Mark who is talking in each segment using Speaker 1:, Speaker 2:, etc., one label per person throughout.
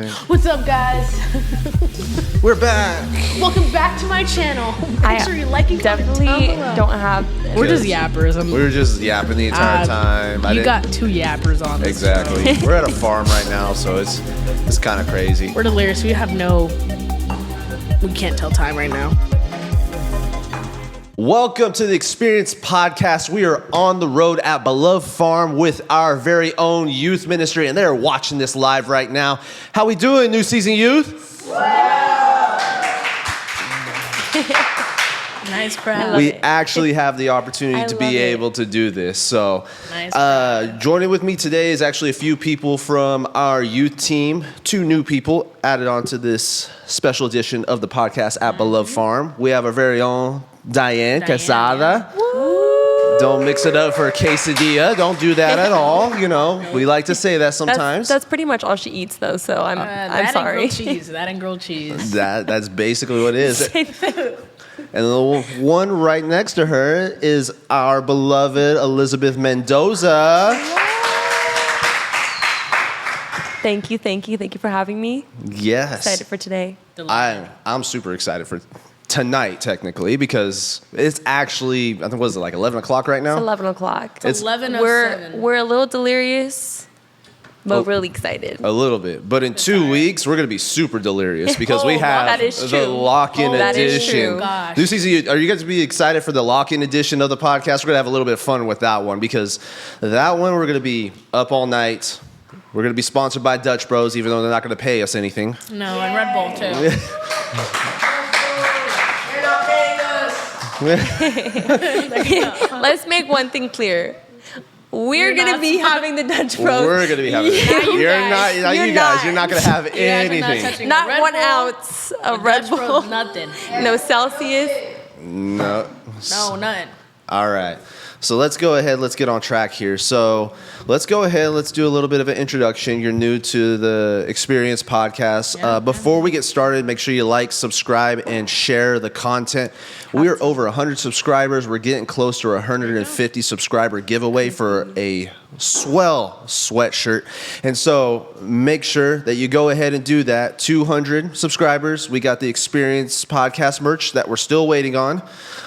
Speaker 1: What's up, guys?
Speaker 2: We're back.
Speaker 1: Welcome back to my channel. Make sure you like and
Speaker 3: definitely don't have.
Speaker 1: We're just yappers.
Speaker 2: We were just yapping the entire time.
Speaker 1: You got two yappers on this
Speaker 2: Exactly.
Speaker 1: show.
Speaker 2: We're at a farm right now, so it's kind of crazy.
Speaker 1: We're delirious. We can't tell time right now.
Speaker 2: Welcome to the XPerience podcast. We are on the road at Beloved Farm with our very own youth ministry, and they're watching this live right now. How we doing, New Season Youth?
Speaker 1: Nice crowd.
Speaker 2: We actually have the opportunity to be able to do this. So, joining with me today is actually a few people from our youth team, two new people added onto this special edition of the podcast at Beloved Farm. We have our very own Diane Quezada. Don't mix it up for a quesadilla. Don't do that at all. You know, we like to say that sometimes.
Speaker 3: That's pretty much all she eats, though. So I'm sorry.
Speaker 1: That and grilled cheese.
Speaker 2: That's basically what it is. And the one right next to her is our beloved Elizabeth Mendoza.
Speaker 3: Thank you for having me.
Speaker 2: Yes.
Speaker 3: Excited for today.
Speaker 2: I'm super excited for tonight, technically, because it's actually, I think, what is it, like 11 o'clock right now?
Speaker 3: It's 11 o'clock.
Speaker 1: It's 11:07.
Speaker 3: We're a little delirious, but really excited.
Speaker 2: A little bit. But in 2 weeks, we're going to be super delirious because we have
Speaker 3: that is
Speaker 2: the
Speaker 3: true.
Speaker 2: lock-in
Speaker 3: That is
Speaker 2: edition.
Speaker 3: true.
Speaker 1: Gosh.
Speaker 2: New season, are you guys be excited for the lock-in edition of the podcast? We're going to have a little bit of fun with that one because that one we're going to be up all night. We're going to be sponsored by Dutch Bros, even though they're not going to pay us anything.
Speaker 1: No, and Red Bull, too.
Speaker 3: Let's make one thing clear. We're going to be having the Dutch Bros.
Speaker 2: We're going to be having You're not going to have anything.
Speaker 3: Not
Speaker 1: Red
Speaker 3: 1
Speaker 1: Bull,
Speaker 3: ounce of Red
Speaker 1: Dutch
Speaker 3: Bull.
Speaker 1: Bros, nothing.
Speaker 3: No Celsius.
Speaker 2: No,
Speaker 1: nothing.
Speaker 2: All right. So let's go ahead. Let's get on track here. So let's go ahead. Let's do a little bit of an introduction. You're new to the XPerience podcast. Before we get started, make sure you like, subscribe, and share the content. We are over 100 subscribers. We're getting close to a 150 subscriber giveaway for a swell sweatshirt. And so make sure that you go ahead and do that. 200 subscribers. We got the XPerience podcast merch that we're still waiting on.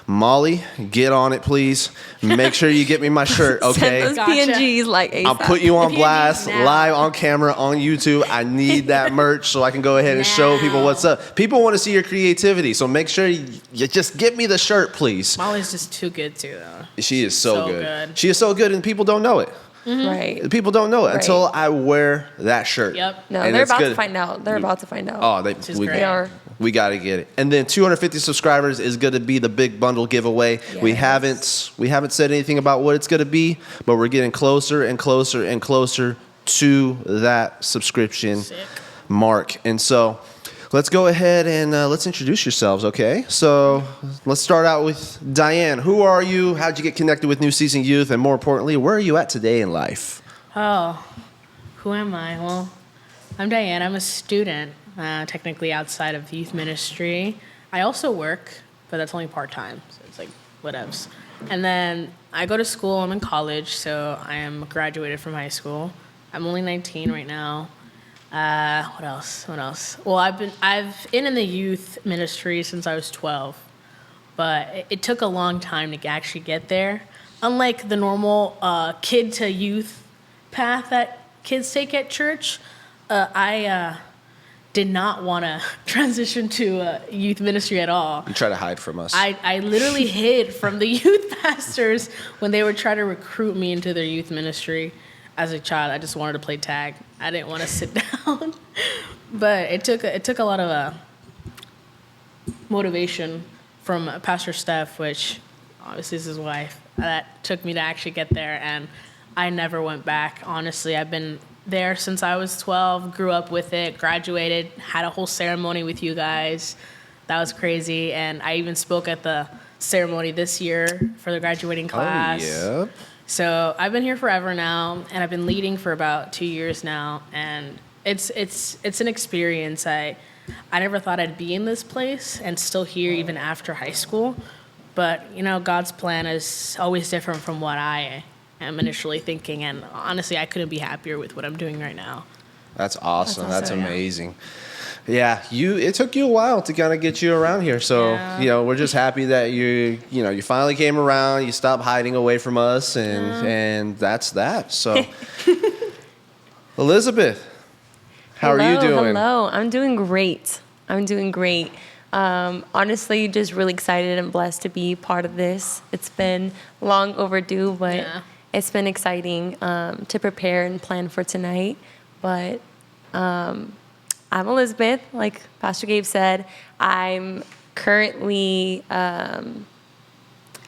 Speaker 2: Molly, get on it, please. Make sure you get me my shirt, okay?
Speaker 3: Send those PNGs like ASAP.
Speaker 2: I'll put you on blast live on camera on YouTube. I need that merch so I can go ahead and show people what's up. People want to see your creativity, so make sure you just get me the shirt, please.
Speaker 1: Molly's just too good, too, though.
Speaker 2: She is so good. She is so good, and people don't know it.
Speaker 3: Mm-hmm. Right.
Speaker 2: People don't know it until I wear that shirt.
Speaker 1: Yep.
Speaker 3: No,
Speaker 2: And
Speaker 3: they're
Speaker 2: it's
Speaker 3: about
Speaker 2: good.
Speaker 3: to find out. They're about to find out.
Speaker 2: Oh,
Speaker 3: They are.
Speaker 2: We got to get it. And then 250 subscribers is going to be the big bundle giveaway.
Speaker 3: Yes.
Speaker 2: We haven't said anything about what it's going to be, but we're getting closer and closer and closer to that subscription mark. And so let's go ahead and let's introduce yourselves, okay? So let's start out with Diane. Who are you? How'd you get connected with New Season Youth? And more importantly, where are you at today in life?
Speaker 1: Oh, who am I? Well, I'm Diane. I'm a student, technically outside of youth ministry. I also work, but that's only part-time, so it's like whatevs. And then I go to school. I'm in college, so I am graduated from high school. I'm only 19 right now. What else? Well, I've been in the youth ministry since I was 12, but it took a long time to actually get there. Unlike the normal kid to youth path that kids take at church, I did not want to transition to youth ministry at all.
Speaker 2: You try to hide from us.
Speaker 1: I literally hid from the youth pastors when they would try to recruit me into their youth ministry. As a child, I just wanted to play tag. I didn't want to sit down. But it took a lot of motivation from Pastor Steph, which obviously is his wife, that took me to actually get there, and I never went back. Honestly, I've been there since I was 12, grew up with it, graduated, had a whole ceremony with you guys. That was crazy, and I even spoke at the ceremony this year for the graduating class.
Speaker 2: Oh, yep.
Speaker 1: So I've been here forever now, and I've been leading for about 2 years now, and it's an experience. I never thought I'd be in this place and still here even after high school, but you know, God's plan is always different from what I am initially thinking, and honestly, I couldn't be happier with what I'm doing right now.
Speaker 2: That's awesome. That's
Speaker 3: awesome.
Speaker 2: amazing. Yeah, it took you a while to kind of get you around here. So,
Speaker 1: Yeah.
Speaker 2: we're just happy that you finally came around. You stopped hiding away from us, and that's that. So, Elizabeth, how are you doing?
Speaker 3: Hello. I'm doing great. Honestly, just really excited and blessed to be part of this. It's been long overdue, but it's been exciting to prepare and plan for tonight. But I'm Elizabeth, like Pastor Gabe said. I'm currently a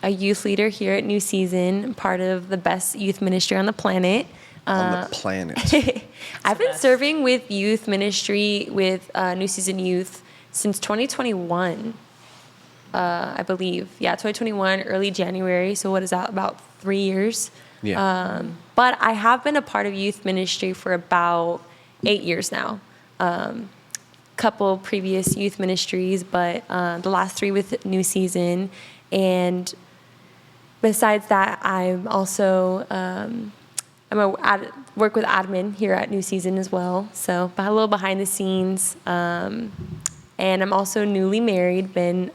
Speaker 3: youth leader here at New Season, part of the best youth ministry on the planet.
Speaker 2: On the planet.
Speaker 3: I've been serving with youth ministry with New Season Youth since 2021, I believe. Yeah, 2021, early January. So what is that, about 3 years?
Speaker 2: Yeah.
Speaker 3: But I have been a part of youth ministry for about 8 years now. Couple previous youth ministries, but the last 3 with New Season. And besides that, I'm also work with admin here at New Season as well. So a little behind the scenes. And I'm also newly married. Been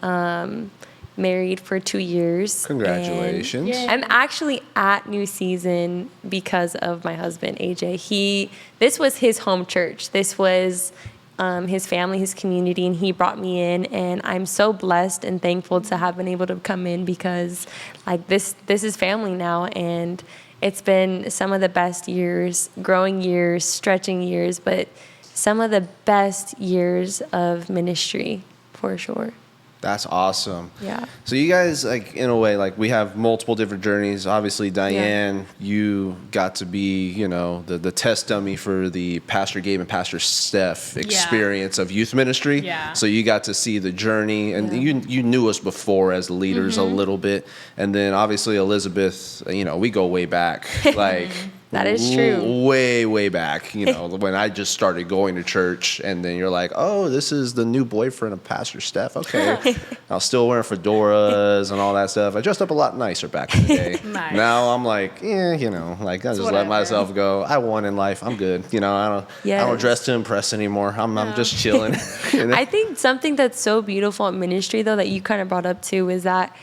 Speaker 3: married for 2 years.
Speaker 2: Congratulations.
Speaker 3: I'm actually at New Season because of my husband, AJ. This was his home church. This was his family, his community, and he brought me in. And I'm so blessed and thankful to have been able to come in because like this is family now. And it's been some of the best years, growing years, stretching years, but some of the best years of ministry for sure.
Speaker 2: That's awesome.
Speaker 3: Yeah.
Speaker 2: So you guys, like, in a way, like, we have multiple different journeys. Obviously, Diane, you got to be, the test dummy for the Pastor Gabe and Pastor Steph experience of youth ministry.
Speaker 1: Yeah.
Speaker 2: So you got to see the journey, and you knew us before as leaders a little bit. And then, obviously, Elizabeth, we go way back. Like...
Speaker 3: That is true.
Speaker 2: Way, way back, when I just started going to church, and then you're like, oh, this is the new boyfriend of Pastor Steph. Okay. I was still wearing fedoras and all that stuff. I dressed up a lot nicer back in the day.
Speaker 1: Nice.
Speaker 2: Now I'm like, I just let myself go. I won in life. I'm good. I don't dress to impress anymore. I'm just chilling.
Speaker 3: I think something that's so beautiful at ministry, though, that you kind of brought up too, is that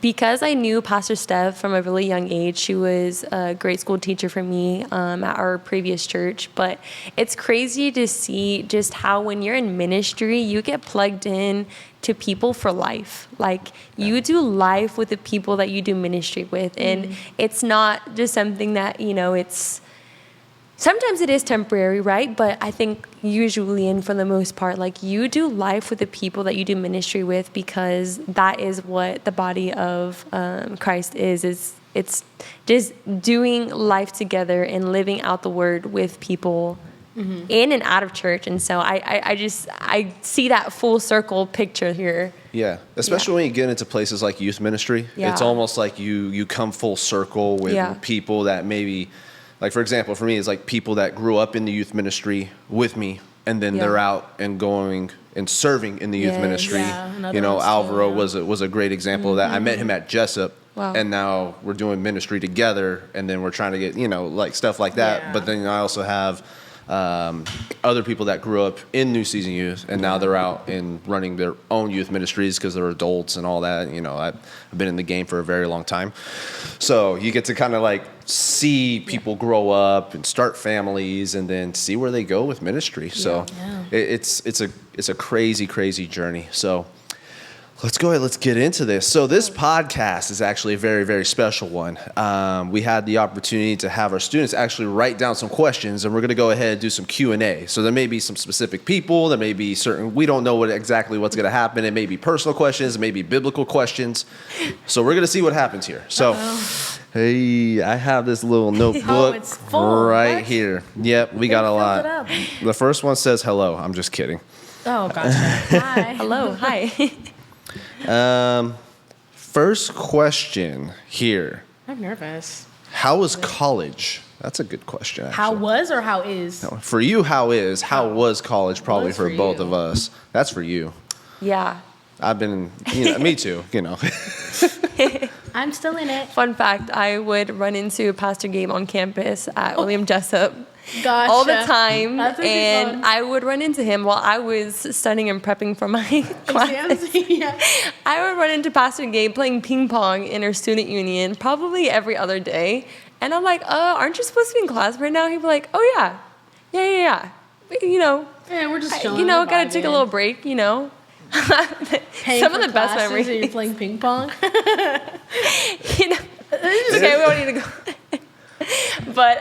Speaker 3: because I knew Pastor Steph from a really young age, she was a grade school teacher for me at our previous church. But it's crazy to see just how when you're in ministry, you get plugged in to people for life. Like you do life with the people that you do ministry with. And it's not just something that, it's... Sometimes it is temporary, right? But I think usually and for the most part, like you do life with the people that you do ministry with because that is what the body of Christ is. It's just doing life together and living out the word with people in and out of church. And so I see that full circle picture here.
Speaker 2: Yeah, especially when you get into places like youth ministry.
Speaker 3: Yeah.
Speaker 2: It's almost like you come full circle with people that maybe... Like, for example, for me, it's like people that grew up in the youth ministry with me, and then they're out and going and serving in the youth ministry.
Speaker 1: Yeah,
Speaker 2: Alvaro was a great example of that. I met him at Jessup,
Speaker 3: Wow.
Speaker 2: and now we're doing ministry together, and then we're trying to get, like stuff like that.
Speaker 1: Yeah.
Speaker 2: But then I also have other people that grew up in New Season Youth, and now they're out and running their own youth ministries because they're adults and all that. I've been in the game for a very long time. So you get to kind of like see people grow up and start families and then see where they go with ministry. So it's a crazy, crazy journey. So let's go ahead. Let's get into this. So this podcast is actually a very, very special one. We had the opportunity to have our students actually write down some questions, and we're going to go ahead and do some Q&A. So there may be some specific people. There may be certain, we don't know exactly what's going to happen. It may be personal questions. It may be biblical questions. So we're going to see what happens here. So, hey, I have this little notebook
Speaker 1: it's full.
Speaker 2: right
Speaker 1: What?
Speaker 2: here. Yep, we got a
Speaker 1: filled
Speaker 2: lot.
Speaker 1: it up.
Speaker 2: The first one says hello. I'm just kidding.
Speaker 1: Oh, gotcha. Hi.
Speaker 3: Hello, hi.
Speaker 2: First question here.
Speaker 1: I'm nervous.
Speaker 2: How was college? That's a good question, actually.
Speaker 1: How was or how is?
Speaker 2: For you, how is? How was college? Probably
Speaker 1: Was
Speaker 2: for
Speaker 1: for
Speaker 2: both
Speaker 1: you.
Speaker 2: of us. That's for you.
Speaker 3: Yeah.
Speaker 2: I've been, me too,
Speaker 1: I'm still in it.
Speaker 3: Fun fact, I would run into Pastor Gabe on campus at William Jessup.
Speaker 1: Gotcha.
Speaker 3: all the time.
Speaker 1: That's actually
Speaker 3: And
Speaker 1: fun.
Speaker 3: I would run into him while I was studying and prepping for my classes.
Speaker 1: Exams? Yeah.
Speaker 3: I would run into Pastor Gabe playing ping pong in our student union probably every other day. And I'm like, aren't you supposed to be in class right now? He'd be like, oh, yeah. Yeah. You know,
Speaker 1: Yeah, we're just chilling.
Speaker 3: gotta
Speaker 1: vibing.
Speaker 3: take a little break,
Speaker 1: Paying
Speaker 3: Some
Speaker 1: for
Speaker 3: of the best
Speaker 1: classes
Speaker 3: memories.
Speaker 1: and you're playing ping pong.
Speaker 3: Okay, we don't need to go. But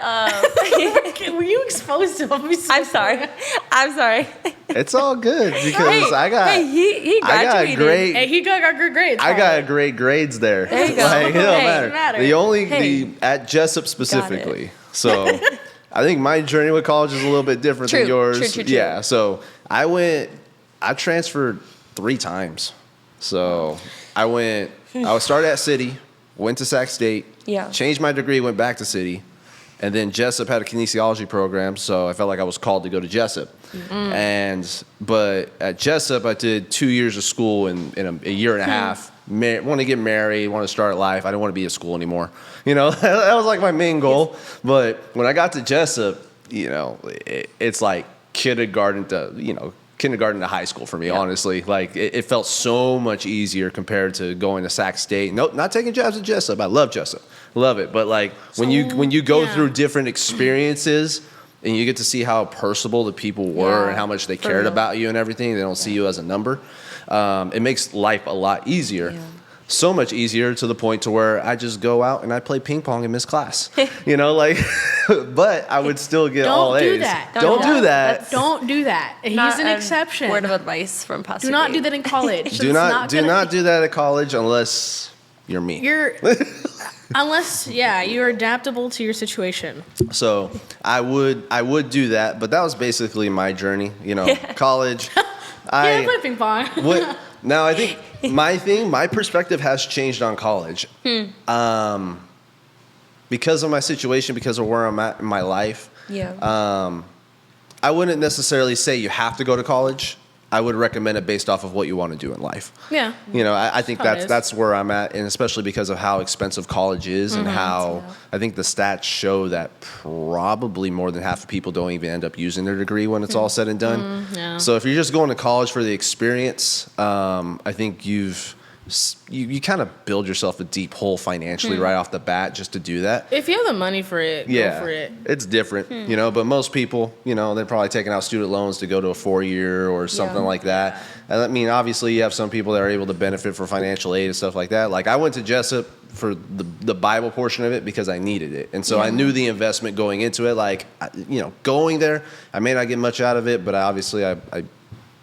Speaker 1: Were you exposed to him?
Speaker 3: I'm sorry.
Speaker 2: It's all good because I got
Speaker 3: he
Speaker 2: I got
Speaker 3: graduated.
Speaker 2: great
Speaker 1: Hey, he got good grades.
Speaker 2: I got great grades there.
Speaker 3: There you go.
Speaker 2: Like, it don't
Speaker 3: Hey.
Speaker 2: matter.
Speaker 1: Matter.
Speaker 2: The only
Speaker 3: Hey.
Speaker 2: the at Jessup specifically. So I think my journey with college is a little bit different than
Speaker 3: True,
Speaker 2: yours.
Speaker 3: true.
Speaker 2: Yeah. So I transferred 3 times. So I started at City, went to Sac State,
Speaker 3: Yeah.
Speaker 2: changed my degree, went back to City, and then Jessup had a kinesiology program, so I felt like I was called to go to Jessup. But at Jessup, I did 2 years of school in a year and a half. Want to get married, want to start life. I didn't want to be at school anymore. You know, that was like my main goal. But when I got to Jessup, you know, it's like kindergarten to high school for me, honestly. Like, it felt so much easier compared to going to Sac State. Nope, not taking jabs at Jessup. I love Jessup. Love it. But, like, when you go through different experiences and you get to see how personable the people were
Speaker 3: Yeah,
Speaker 2: and how much they
Speaker 3: for
Speaker 2: cared
Speaker 3: real.
Speaker 2: about you and everything, they don't see you as a number, it makes life a lot easier.
Speaker 3: Yeah.
Speaker 2: So much easier to the point to where I just go out and I play ping pong and miss class. You know, like, but I would still get all
Speaker 1: Don't
Speaker 2: A's.
Speaker 1: do that.
Speaker 2: Don't do that.
Speaker 1: Don't do that. He's
Speaker 3: Not
Speaker 1: an
Speaker 3: a
Speaker 1: exception.
Speaker 3: Word of advice from Pastor
Speaker 1: Do not
Speaker 3: Gabe.
Speaker 1: do that in college.
Speaker 2: Do
Speaker 1: It's
Speaker 2: not
Speaker 1: gonna-
Speaker 2: do that at college unless you're me.
Speaker 1: Unless you're adaptable to your situation.
Speaker 2: So I would do that, but that was basically my journey. You know, college.
Speaker 1: I play ping pong.
Speaker 2: Now I think my perspective has changed on college. Because of my situation, because of where I'm at in my life.
Speaker 3: Yeah.
Speaker 2: I wouldn't necessarily say you have to go to college. I would recommend it based off of what you want to do in life.
Speaker 1: Yeah.
Speaker 2: You know, I think
Speaker 1: How it is.
Speaker 2: that's where I'm at, and especially because of how expensive college is and how I think the stats show that probably more than half of people don't even end up using their degree when it's all said and done.
Speaker 1: yeah.
Speaker 2: So if you're just going to college for the experience, I think you kind of build yourself a deep hole financially right off the bat just to do that.
Speaker 1: If you have the money for it, go for it.
Speaker 2: It's different, you know, but most people, you know, they're probably taking out student loans to go to a 4-year or something like that. And I mean, obviously you have some people that are able to benefit for financial aid and stuff like that. Like I went to Jessup for the Bible portion of it because I needed it. And so I knew the investment going into it, like, you know, going there, I may not get much out of it, but I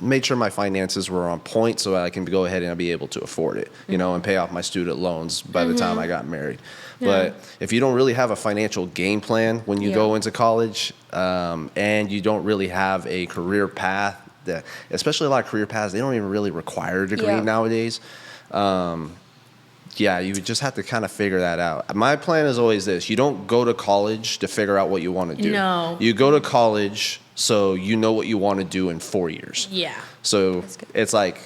Speaker 2: made sure my finances were on point so I can go ahead and be able to afford it, you know, and pay off my student loans by the time I got married. But if you don't really have a financial game plan when you go into college, and you don't really have a career path, especially a lot of career paths, they don't even really require a degree nowadays. You would just have to kind of figure that out. My plan is always this. You don't go to college to figure out what you want to do.
Speaker 1: No.
Speaker 2: You go to college so you know what you want to do in 4 years.
Speaker 1: Yeah.
Speaker 2: So it's like,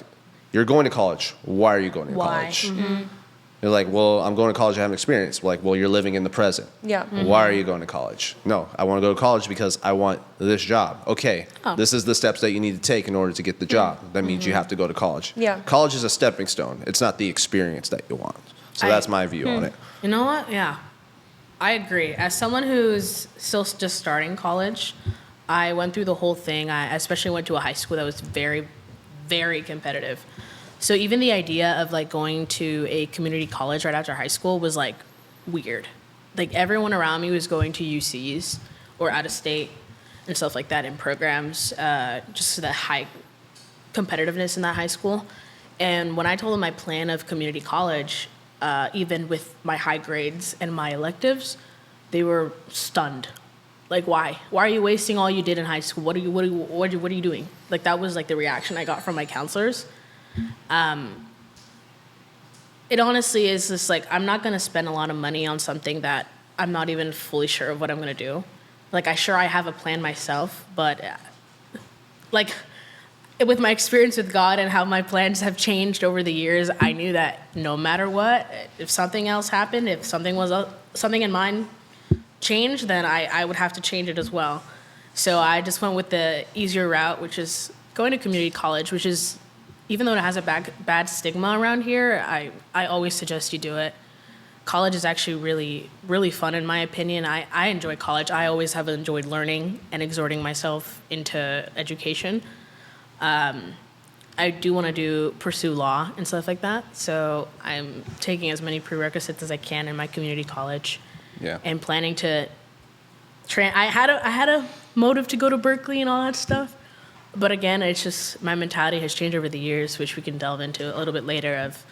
Speaker 2: you're going to college. Why are you going to college? You're like, well, I'm going to college, I have experience. Like, well, you're living in the present.
Speaker 3: Yeah.
Speaker 2: Why are you going to college? No, I want to go to college because I want this job. Okay, this is the steps that you need to take in order to get the job. That means you have to go to college.
Speaker 3: Yeah.
Speaker 2: College is a stepping stone. It's not the experience that you want. So that's my view on it.
Speaker 1: You know what? Yeah. I agree. As someone who's still just starting college, I went through the whole thing. I especially went to a high school that was very, very competitive. So even the idea of like going to a community college right after high school was like weird. Like everyone around me was going to UCs or out of state and stuff like that in programs, just the high competitiveness in that high school. And when I told them my plan of community college, even with my high grades and my electives, they were stunned. Like, why? Why are you wasting all you did in high school? What are you doing? Like, that was like the reaction I got from my counselors. It honestly is just like, I'm not going to spend a lot of money on something that I'm not even fully sure of what I'm going to do. Like, I have a plan myself, but like with my experience with God and how my plans have changed over the years, I knew that no matter what, if something else happened, if something in mind change, then I would have to change it as well. So I just went with the easier route, which is going to community college, which is, even though it has a bad stigma around here, I always suggest you do it. College is actually really, really fun, in my opinion. I enjoy college. I always have enjoyed learning and exhorting myself into education. I do want to pursue law and stuff like that. So I'm taking as many prerequisites as I can in my community college.
Speaker 2: Yeah.
Speaker 1: And planning to I had a motive to go to Berkeley and all that stuff. But again, it's just my mentality has changed over the years, which we can delve into a little bit later, of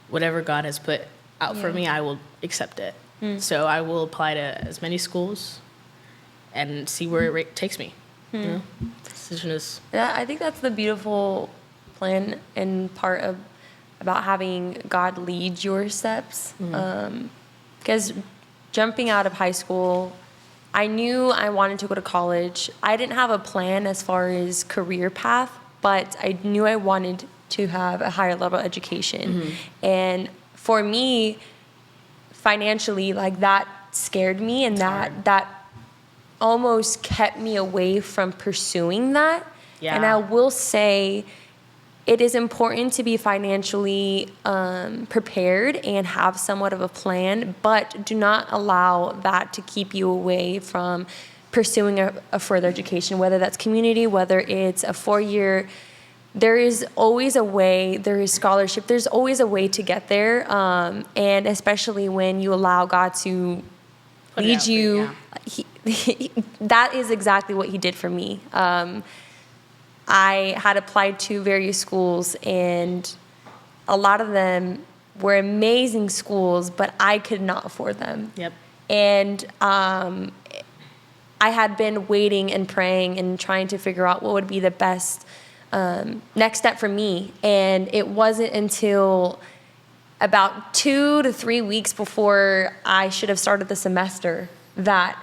Speaker 1: whatever God has put out for me, I will accept it. So I will apply to as many schools and see where it takes me. You know? The decision is...
Speaker 3: Yeah, I think that's the beautiful plan and part of about having God lead your steps. Because jumping out of high school, I knew I wanted to go to college. I didn't have a plan as far as career path, but I knew I wanted to have a higher level education. And for me, financially, like, that scared me, and that almost kept me away from pursuing that.
Speaker 1: Yeah.
Speaker 3: And I will say, it is important to be financially prepared and have somewhat of a plan, but do not allow that to keep you away from pursuing a further education, whether that's community, whether it's a 4-year. There is always a way. There is scholarship. There's always a way to get there, and especially when you allow God to lead you. That is exactly what He did for me. I had applied to various schools, and a lot of them were amazing schools, but I could not afford them.
Speaker 1: Yep.
Speaker 3: And I had been waiting and praying and trying to figure out what would be the best next step for me. And it wasn't until about 2 to 3 weeks before I should have started the semester that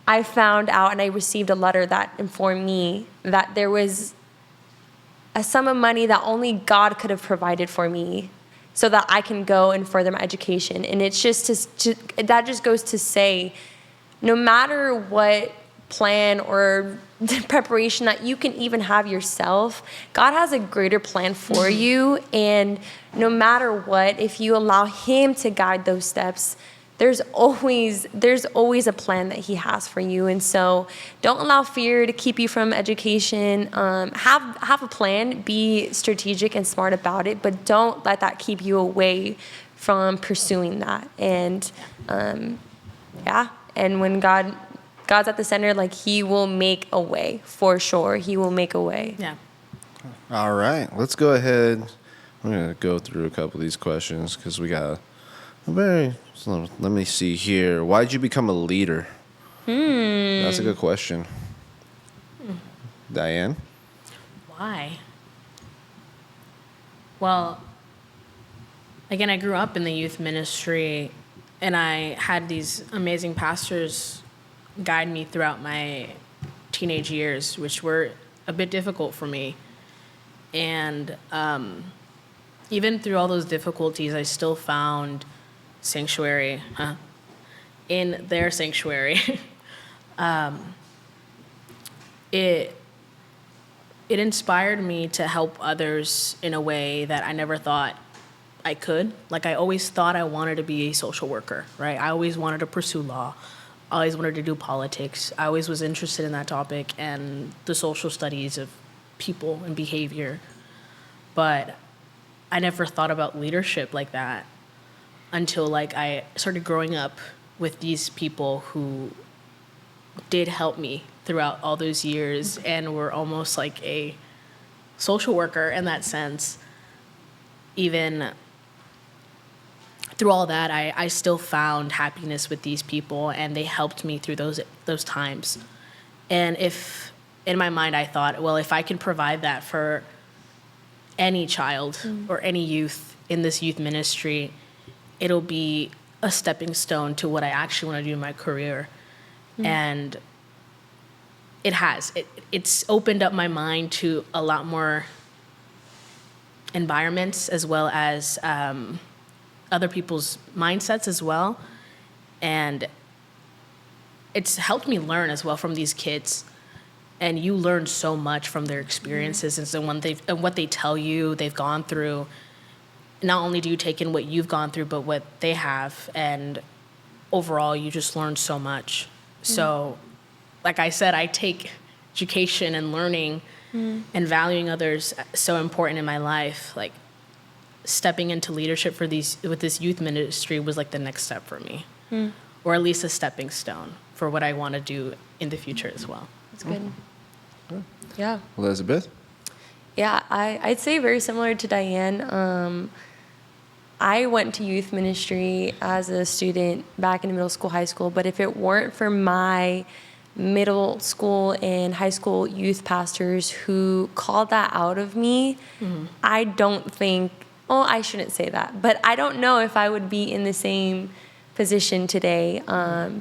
Speaker 3: I found out, and I received a letter that informed me that there was a sum of money that only God could have provided for me so that I can go and further my education. And it's just that just goes to say, no matter what plan or preparation that you can even have yourself, God has a greater plan for you. And no matter what, if you allow Him to guide those steps, there's always a plan that He has for you. And so don't allow fear to keep you from education. Have a plan, be strategic and smart about it, but don't let that keep you away from pursuing that. And and when God's at the center, like, He will make a way, for sure. He will make a way.
Speaker 1: Yeah.
Speaker 2: All right, let's go ahead. I'm going to go through a couple of these questions because we got so let me see here. Why did you become a leader? That's a good question. Diane?
Speaker 1: Why? Well, again, I grew up in the youth ministry, and I had these amazing pastors guide me throughout my teenage years, which were a bit difficult for me. And even through all those difficulties, I still found sanctuary in their sanctuary. It inspired me to help others in a way that I never thought I could. Like, I always thought I wanted to be a social worker, right? I always wanted to pursue law. I always wanted to do politics. I always was interested in that topic and the social studies of people and behavior. But I never thought about leadership like that until, like, I started growing up with these people who did help me throughout all those years and were almost like a social worker in that sense. Even through all that, I still found happiness with these people, and they helped me through those times. And if, in my mind, I thought, well, if I can provide that for any child or any youth in this youth ministry, it'll be a stepping stone to what I actually want to do in my career. And it has. It's opened up my mind to a lot more environments, as well as other people's mindsets as well. And it's helped me learn as well from these kids. And you learn so much from their experiences, and so and what they tell you they've gone through. Not only do you take in what you've gone through, but what they have, and overall, you just learn so much. So, like I said, I take education and learning and valuing others so important in my life. Like stepping into leadership with this youth ministry was like the next step for me, or at least a stepping stone for what I want to do in the future as well.
Speaker 3: That's good. Yeah.
Speaker 2: Elizabeth?
Speaker 3: Yeah, I'd say very similar to Diane. I went to youth ministry as a student back in middle school, high school, but if it weren't for my middle school and high school youth pastors who called that out of me, I don't think, well, I shouldn't say that, but I don't know if I would be in the same position today,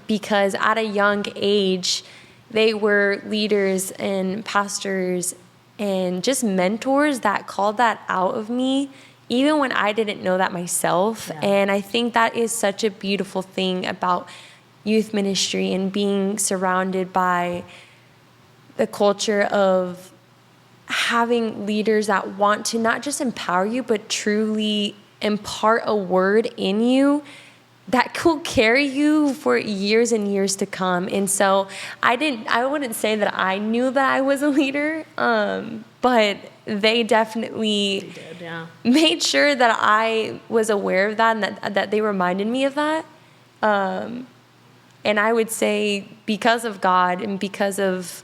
Speaker 3: because at a young age, they were leaders and pastors and just mentors that called that out of me, even when I didn't know that myself. Yeah. And I think that is such a beautiful thing about youth ministry and being surrounded by the culture of having leaders that want to not just empower you, but truly impart a word in you that could carry you for years and years to come. And so I wouldn't say that I knew that I was a leader, but they definitely made sure that I was aware of that, and that they reminded me of that. And I would say because of God and because of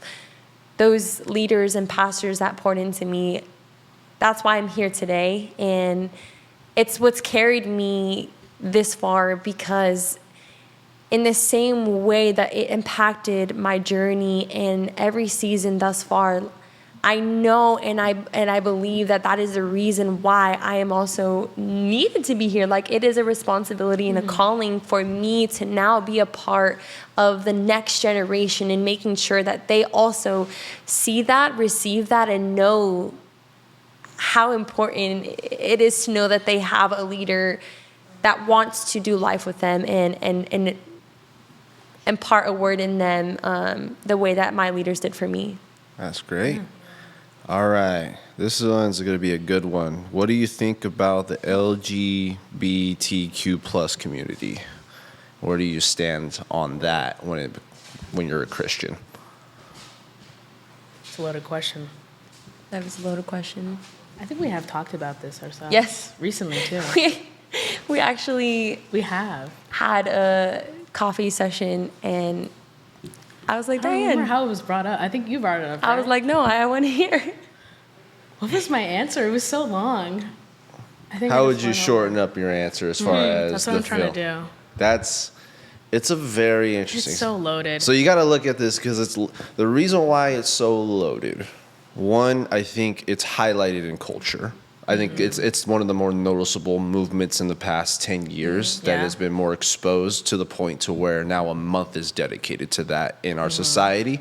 Speaker 3: those leaders and pastors that poured into me, that's why I'm here today. And it's what's carried me this far, because in the same way that it impacted my journey and every season thus far, I know and I believe that is the reason why I am also needed to be here. Like, it is a responsibility and a calling for me to now be a part of the next generation and making sure that they also see that, receive that, and know how important it is to know that they have a leader that wants to do life with them and impart a word in them the way that my leaders did for me.
Speaker 2: That's great. All right. This one's going to be a good one. What do you think about the LGBTQ plus community? Where do you stand on that when you're a Christian?
Speaker 1: It's a loaded question.
Speaker 3: That was a loaded question.
Speaker 1: I think we have talked about this ourselves.
Speaker 3: Yes.
Speaker 1: Recently, too.
Speaker 3: We actually
Speaker 1: have
Speaker 3: had a coffee session, and I was like,
Speaker 1: I don't
Speaker 3: Diane.
Speaker 1: remember how it was brought up. I think you brought it up, right?
Speaker 3: I was like, no, I want to hear.
Speaker 1: What was my answer? It was so long. I think.
Speaker 2: How would you shorten up your answer as far as
Speaker 1: that's what I'm trying to do.
Speaker 2: It's a very interesting.
Speaker 1: It's so loaded.
Speaker 2: So you got to look at this because it's the reason why it's so loaded. One, I think it's highlighted in culture. I think it's one of the more noticeable movements in the past 10 years that has been more exposed to the point to where now a month is dedicated to that in our society.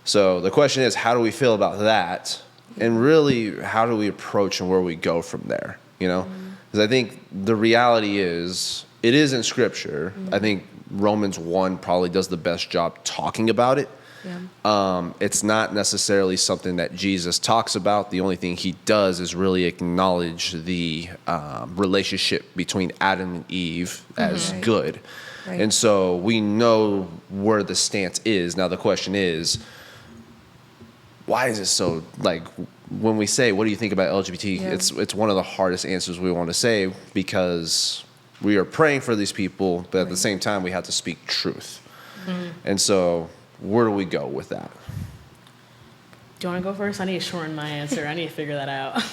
Speaker 2: So the question is, how do we feel about that? And really, how do we approach and where we go from there? You know, because I think the reality is, it is in Scripture. I think Romans 1 probably does the best job talking about it. Yeah. It's not necessarily something that Jesus talks about. The only thing he does is really acknowledge the relationship between Adam and Eve as good. Right. And so we know where the stance is. Now the question is, why is it so, like, when we say, what do you think about LGBT? Yeah. It's one of the hardest answers we want to say, because we are praying for these people, but at the same time, we have to speak truth. And so where do we go with that?
Speaker 1: Do you want to go first? I need to shorten my answer. I need to figure that out.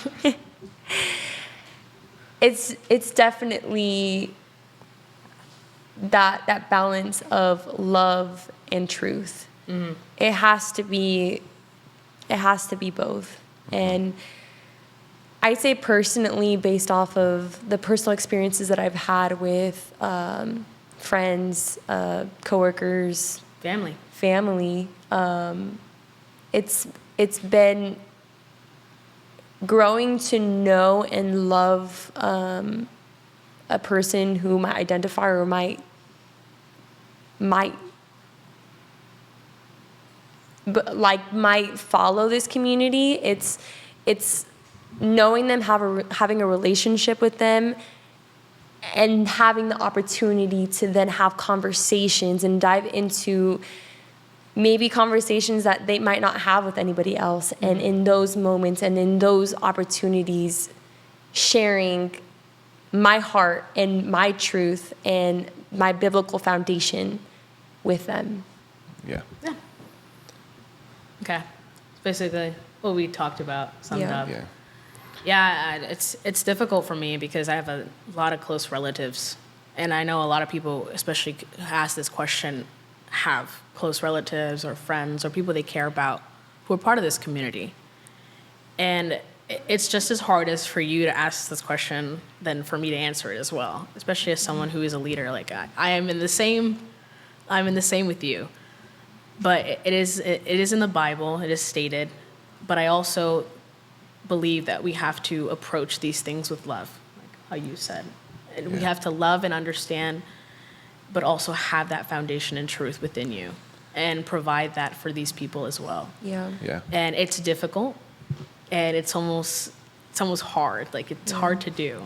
Speaker 3: It's definitely that balance of love and truth. It has to be both. And I'd say personally, based off of the personal experiences that I've had with friends, coworkers, family, it's been growing to know and love a person who might identify or might like might follow this community. It's knowing them, having a relationship with them, and having the opportunity to then have conversations and dive into maybe conversations that they might not have with anybody else. And in those moments and in those opportunities, sharing my heart and my truth and my biblical foundation with them.
Speaker 2: Yeah.
Speaker 1: Yeah. Okay. Basically what we talked about, summed up.
Speaker 2: Yeah.
Speaker 1: Yeah, it's difficult for me because I have a lot of close relatives, and I know a lot of people, especially who ask this question, have close relatives or friends or people they care about who are part of this community. And it's just as hard as for you to ask this question than for me to answer it as well, especially as someone who is a leader. Like I'm in the same with you. But it is in the Bible, it is stated, but I also believe that we have to approach these things with love, like how you said. And we have to love and understand, but also have that foundation and truth within you and provide that for these people as well.
Speaker 3: Yeah.
Speaker 2: Yeah.
Speaker 1: And it's difficult, and it's almost hard. Like it's hard to do.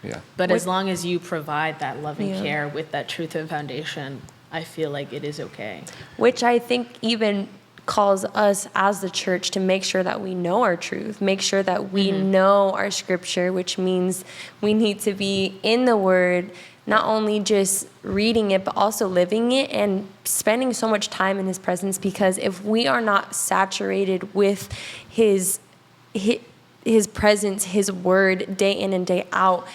Speaker 2: Yeah.
Speaker 1: But as long as you provide that love and
Speaker 3: Yeah.
Speaker 1: care with that truth and foundation, I feel like it is okay.
Speaker 3: Which I think even calls us as the church to make sure that we know our truth, make sure that we know our scripture, which means we need to be in the word, not only just reading it, but also living it and spending so much time in his presence. Because if we are not saturated with his presence, his word, day in and day out,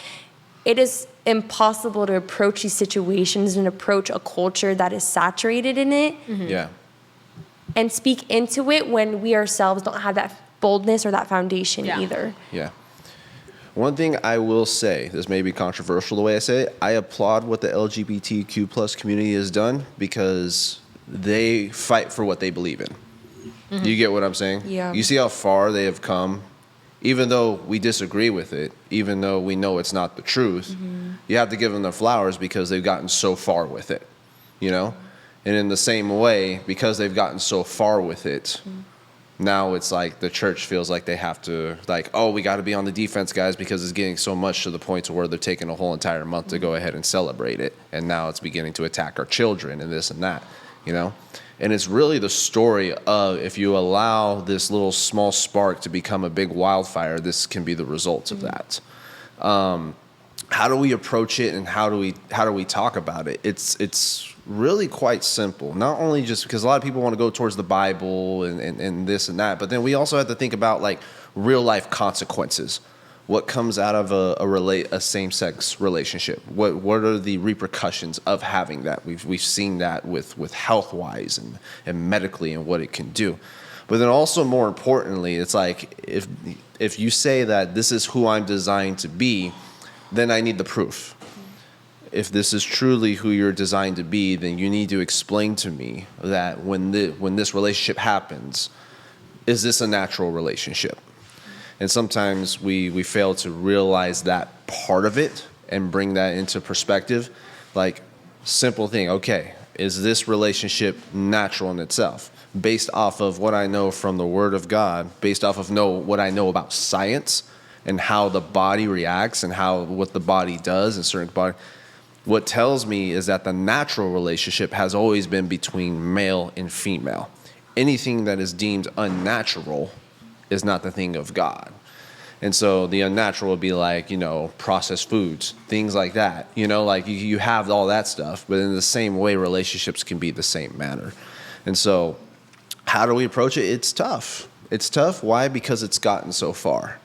Speaker 3: it is impossible to approach these situations and approach a culture that is saturated in it.
Speaker 2: Yeah.
Speaker 3: And speak into it when we ourselves don't have that boldness or that foundation either.
Speaker 2: Yeah. One thing I will say, this may be controversial the way I say it, I applaud what the LGBTQ plus community has done because they fight for what they believe in. You get what I'm saying?
Speaker 3: Yeah.
Speaker 2: You see how far they have come, even though we disagree with it, even though we know it's not the truth, you have to give them their flowers because they've gotten so far with it, you know? And in the same way, because they've gotten so far with it, now it's like the church feels like they have to, like, oh, we got to be on the defense, guys, because it's getting so much to the point to where they're taking a whole entire month to go ahead and celebrate it. And now it's beginning to attack our children and this and that, you know? And it's really the story of if you allow this little small spark to become a big wildfire, this can be the results of that. How do we approach it and how do we talk about it? It's really quite simple. Not only just because a lot of people want to go towards the Bible and this and that, but then we also have to think about like real life consequences. What comes out of a same-sex relationship? What are the repercussions of having that? We've seen that with health-wise and medically and what it can do. But then also more importantly, it's like if you say that this is who I'm designed to be, then I need the proof. If this is truly who you're designed to be, then you need to explain to me that when this relationship happens, is this a natural relationship? And sometimes we fail to realize that part of it and bring that into perspective. Like, simple thing, okay, is this relationship natural in itself? Based off of what I know from the Word of God, based off of what I know about science and how the body reacts and what the body does in certain body. What tells me is that the natural relationship has always been between male and female. Anything that is deemed unnatural is not the thing of God. And so the unnatural would be like, processed foods, things like that. Like you have all that stuff, but in the same way, relationships can be the same manner. And so how do we approach it? It's tough. It's tough. Why? Because it's gotten so far.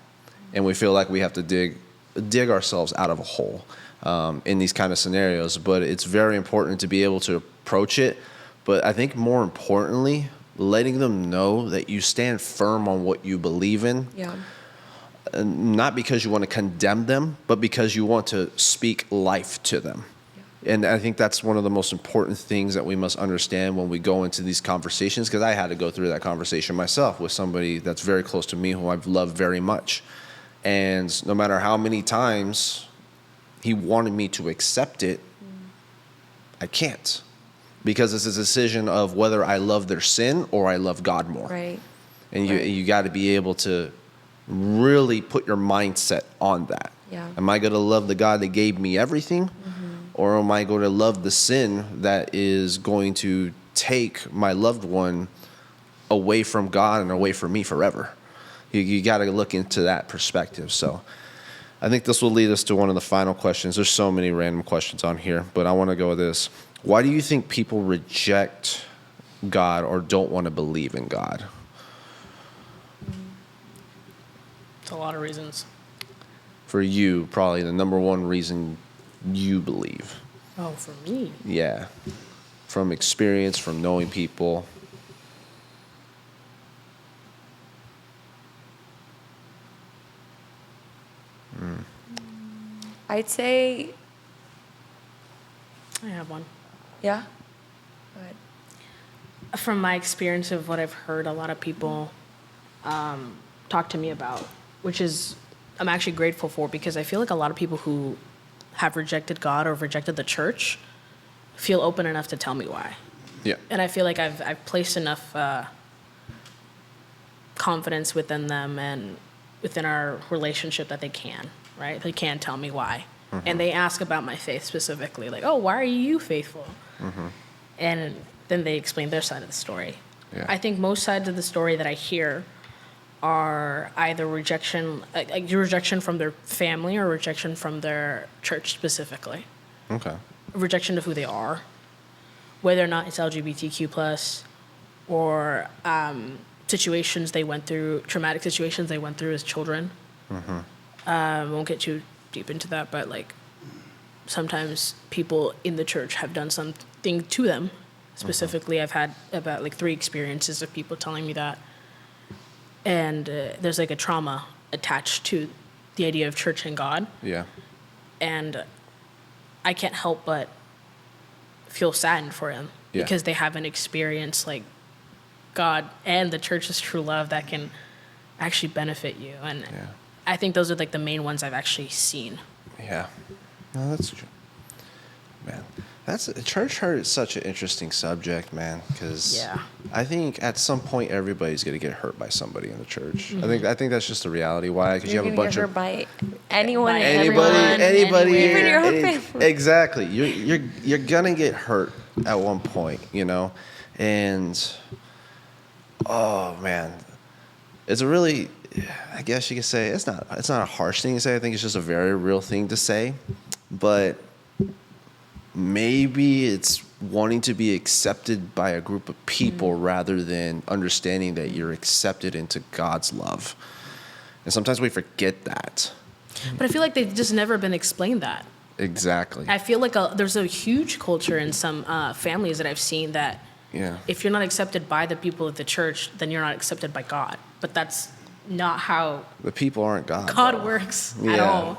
Speaker 2: And we feel like we have to dig ourselves out of a hole in these kind of scenarios. But it's very important to be able to approach it. But I think more importantly, letting them know that you stand firm on what you believe in.
Speaker 3: Yeah.
Speaker 2: Not because you want to condemn them, but because you want to speak life to them. Yeah. And I think that's one of the most important things that we must understand when we go into these conversations, because I had to go through that conversation myself with somebody that's very close to me, who I've loved very much. And no matter how many times he wanted me to accept it, I can't. because it's a decision of whether I love their sin or I love God more.
Speaker 3: Right.
Speaker 2: And
Speaker 3: Right.
Speaker 2: you got to be able to really put your mindset on that.
Speaker 3: Yeah.
Speaker 2: Am I going to love the God that gave me everything? Or am I going to love the sin that is going to take my loved one away from God and away from me forever? You got to look into that perspective. So I think this will lead us to one of the final questions. There's so many random questions on here, but I want to go with this. Why do you think people reject God or don't want to believe in God?
Speaker 1: It's a lot of reasons.
Speaker 2: For you, probably the number one reason you believe.
Speaker 1: Oh, for me?
Speaker 2: Yeah. From experience, from knowing people.
Speaker 3: I'd say,
Speaker 1: I have one.
Speaker 3: yeah. Go ahead.
Speaker 1: From my experience of what I've heard a lot of people talk to me about, which is I'm actually grateful for, because I feel like a lot of people who have rejected God or rejected the church feel open enough to tell me why.
Speaker 2: Yeah.
Speaker 1: And I feel like I've placed enough confidence within them and within our relationship that they can, right? They can tell me why. And they ask about my faith specifically, like, oh, why are you faithful? And then they explain their side of the story.
Speaker 2: Yeah.
Speaker 1: I think most sides of the story that I hear are either rejection, like rejection from their family or rejection from their church specifically.
Speaker 2: Okay.
Speaker 1: Rejection of who they are, whether or not it's LGBTQ+, or situations they went through, traumatic situations they went through as children. Won't get too deep into that, but like sometimes people in the church have done something to them. Specifically, I've had about like 3 experiences of people telling me that. And there's like a trauma attached to the idea of church and God.
Speaker 2: Yeah.
Speaker 1: And I can't help but feel saddened for them
Speaker 2: Yeah.
Speaker 1: because they haven't experienced like God and the church's true love that can actually benefit you. And
Speaker 2: Yeah.
Speaker 1: I think those are like the main ones I've actually seen.
Speaker 2: Yeah. No, that's true. Man, church hurt is such an interesting subject, man, because
Speaker 1: Yeah.
Speaker 2: I think at some point everybody's going to get hurt by somebody in the church. I think that's just the reality. Why? Because you
Speaker 3: You're
Speaker 2: have a
Speaker 3: gonna
Speaker 2: bunch
Speaker 3: get hurt
Speaker 2: of
Speaker 3: by anyone and
Speaker 2: anybody,
Speaker 3: everyone.
Speaker 2: anybody,
Speaker 3: Even your own
Speaker 2: any-
Speaker 3: family.
Speaker 2: Exactly. You're gonna get hurt at one point, you know, and oh man, it's a really, I guess you could say it's not a harsh thing to say. I think it's just a very real thing to say, but maybe it's wanting to be accepted by a group of people rather than understanding that you're accepted into God's love. And sometimes we forget that.
Speaker 1: But I feel like they've just never been explained that.
Speaker 2: Exactly.
Speaker 1: I feel like there's a huge culture in some families that I've seen that
Speaker 2: Yeah.
Speaker 1: if you're not accepted by the people of the church, then you're not accepted by God. But that's not how
Speaker 2: The people aren't God.
Speaker 1: God
Speaker 2: though.
Speaker 1: works at
Speaker 2: Yeah.
Speaker 1: all.